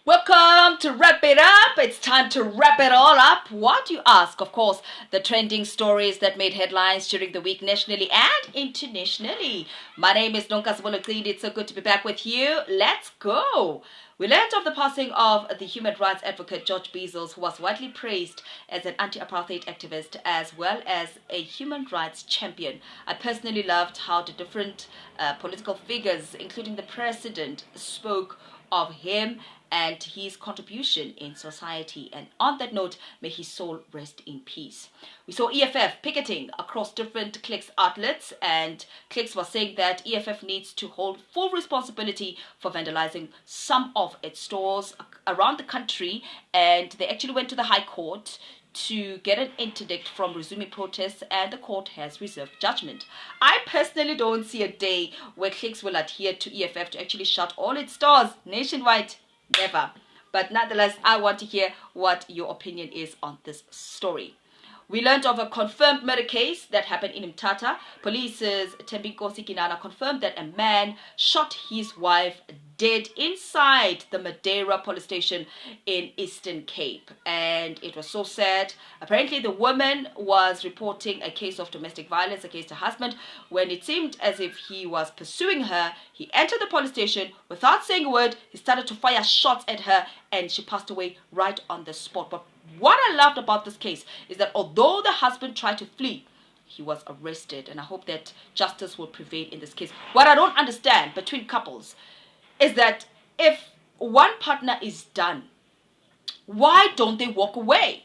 Welcome to Wrap It Up. It's time to wrap it all up. What you ask? Of course, the trending stories that made headlines during the week nationally and internationally. My name is Nonkas Bolokindi. It's so good to be back with you. Let's go. We learned of the passing of the human rights advocate George Bizos, who was widely praised as an anti-apartheid activist as well as a human rights champion. I personally loved how the different political figures, including the president, spoke of him and his contribution in society. And on that note, may his soul rest in peace. We saw EFF picketing across different Clicks outlets, and Clicks was saying that EFF needs to hold full responsibility for vandalizing some of its stores around the country, and they actually went to the High Court to get an interdict from resuming protests, and the court has reserved judgment. I personally don't see a day where Clicks will adhere to EFF to actually shut all its stores nationwide. Never. But nonetheless, I want to hear what your opinion is on this story. We learned of a confirmed murder case that happened in Mthatha. Police's Tembinkosi Kinana confirmed that a man shot his wife dead inside the Madeira police station in Eastern Cape. And it was so sad. Apparently, the woman was reporting a case of domestic violence against her husband. When it seemed as if he was pursuing her, he entered the police station without saying a word. He started to fire shots at her, and she passed away right on the spot. But what I loved about this case is that although the husband tried to flee, he was arrested, and I hope that justice will prevail in this case. What I don't understand between couples is that if one partner is done, why don't they walk away?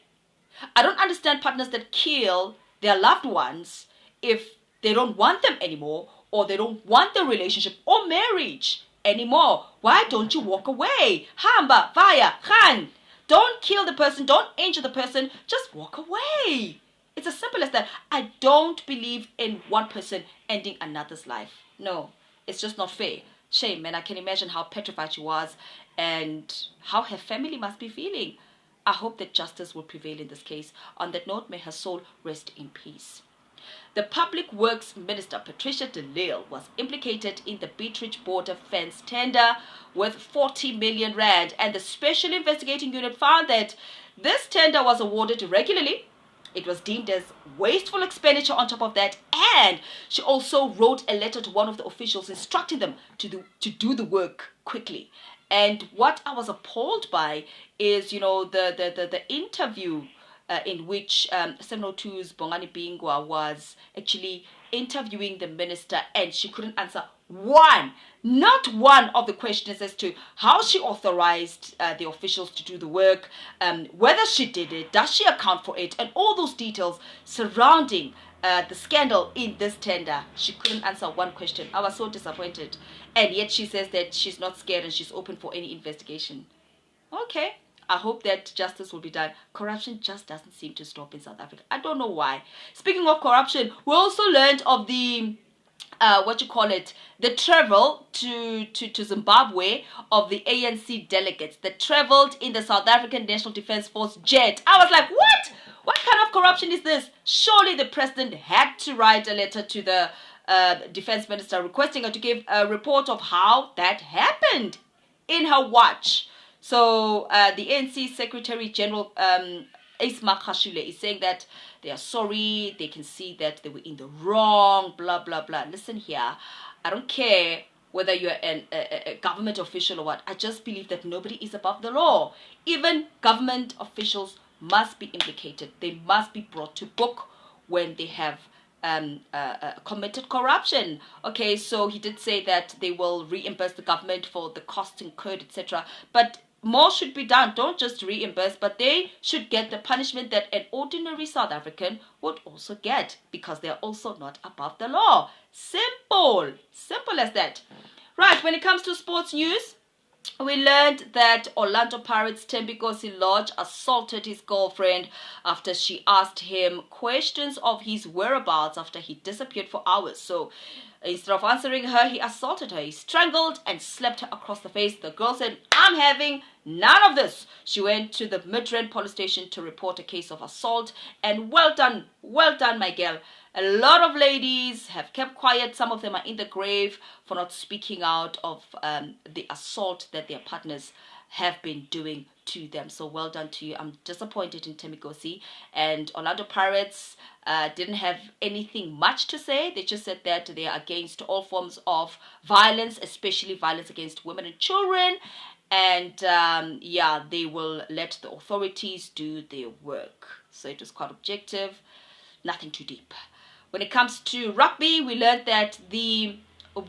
I don't understand partners that kill their loved ones if they don't want them anymore, or they don't want the relationship or marriage anymore. Why don't you walk away? Hamba, vaya, khan. Don't kill the person. Don't injure the person. Just walk away. It's as simple as that. I don't believe in one person ending another's life. No, it's just not fair. Shame, and I can imagine how petrified she was and how her family must be feeling. I hope that justice will prevail in this case. On that note, may her soul rest in peace. The Public Works Minister, Patricia de Lille, was implicated in the Beitridge border fence tender worth 40 million rand, and the Special Investigating Unit found that this tender was awarded irregularly. It was deemed as wasteful expenditure on top of that, and she also wrote a letter to one of the officials instructing them to do the work quickly. And what I was appalled by is, the interview in which 702's Bongani Bingwa was actually interviewing the minister, and she couldn't answer not one of the questions as to how she authorized the officials to do the work, whether she did it, does she account for it, and all those details surrounding the scandal in this tender. She couldn't answer one question. I was so disappointed. And yet she says that she's not scared and she's open for any investigation. Okay. I hope that justice will be done. Corruption just doesn't seem to stop in South Africa. I don't know why. Speaking of corruption, we also learned of the the travel to Zimbabwe of the ANC delegates that traveled in the South African National Defence Force jet. I was like, what? What kind of corruption is this? Surely the president had to write a letter to the defense minister requesting her to give a report of how that happened in her watch. So the ANC Secretary General Isma Khashile is saying that they are sorry, they can see that they were in the wrong, blah, blah, blah. Listen here, I don't care whether you're a government official or what. I just believe that nobody is above the law. Even government officials must be implicated. They must be brought to book when they have committed corruption. Okay, so he did say that they will reimburse the government for the costs incurred, etc. But more should be done. Don't just reimburse, but they should get the punishment that an ordinary South African would also get, because they're also not above the law. Simple as that. Right, when it comes to sports news, we learned that Orlando Pirates' Tembinkosi Lodge assaulted his girlfriend after she asked him questions of his whereabouts after he disappeared for hours. So instead of answering her, he assaulted her. He strangled and slapped her across the face. The girl said, "I'm having none of this." She went to the Midrand police station to report a case of assault. And well done, my girl. A lot of ladies have kept quiet. Some of them are in the grave for not speaking out of the assault that their partners have been doing to them. So well done to you. I'm disappointed in Temigosi. And Orlando Pirates didn't have anything much to say. They just said that they are against all forms of violence, especially violence against women and children. And they will let the authorities do their work. So it was quite objective, nothing too deep. When it comes to rugby, we learned that the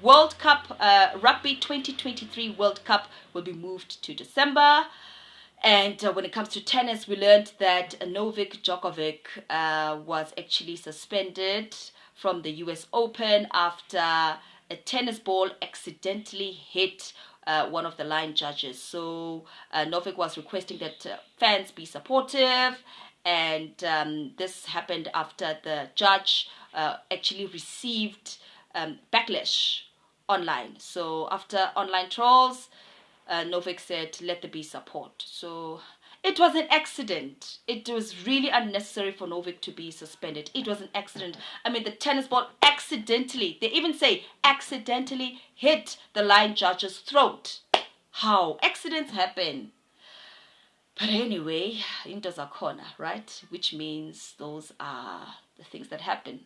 World Cup, Rugby 2023 World Cup will be moved to December. And when it comes to tennis, we learned that Novak Djokovic was actually suspended from the US Open after a tennis ball accidentally hit one of the line judges. So Novak was requesting that fans be supportive, and this happened after the judge actually received backlash online. So after online trolls, Novak said, let there be support. So it was an accident. It was really unnecessary for Novak to be suspended. It was an accident. I mean, the tennis ball accidentally, they even say, accidentally hit the line judge's throat. How? Accidents happen. But anyway, into Zakona, right? Which means those are the things that happen.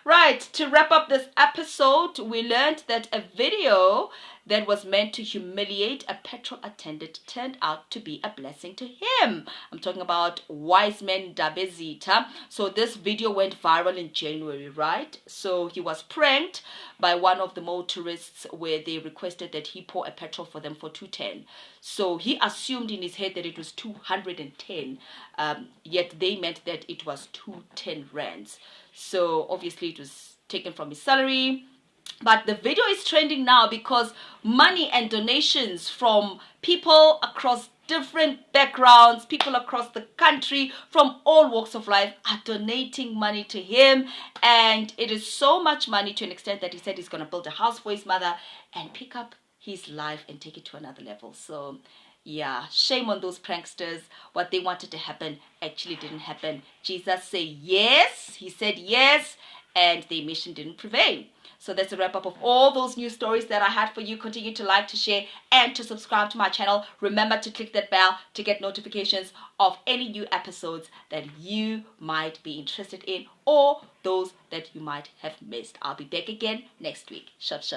Right, to wrap up this episode, we learned that a video that was meant to humiliate a petrol attendant turned out to be a blessing to him. I'm talking about Wiseman Dabezita. So this video went viral in January, right? So he was pranked by one of the motorists where they requested that he pour a petrol for them for 210. So he assumed in his head that it was 210, yet they meant that it was 210 rands. So obviously it was taken from his salary. But the video is trending now because money and donations from people across different backgrounds, people across the country from all walks of life are donating money to him. And it is so much money to an extent that he said he's going to build a house for his mother and pick up his life and take it to another level. So yeah, shame on those pranksters. What they wanted to happen actually didn't happen. Jesus said yes. He said yes, and their mission didn't prevail. So that's a wrap up of all those news stories that I had for you. Continue to like, to share, and to subscribe to my channel. Remember to click that bell to get notifications of any new episodes that you might be interested in or those that you might have missed. I'll be back again next week. Shut.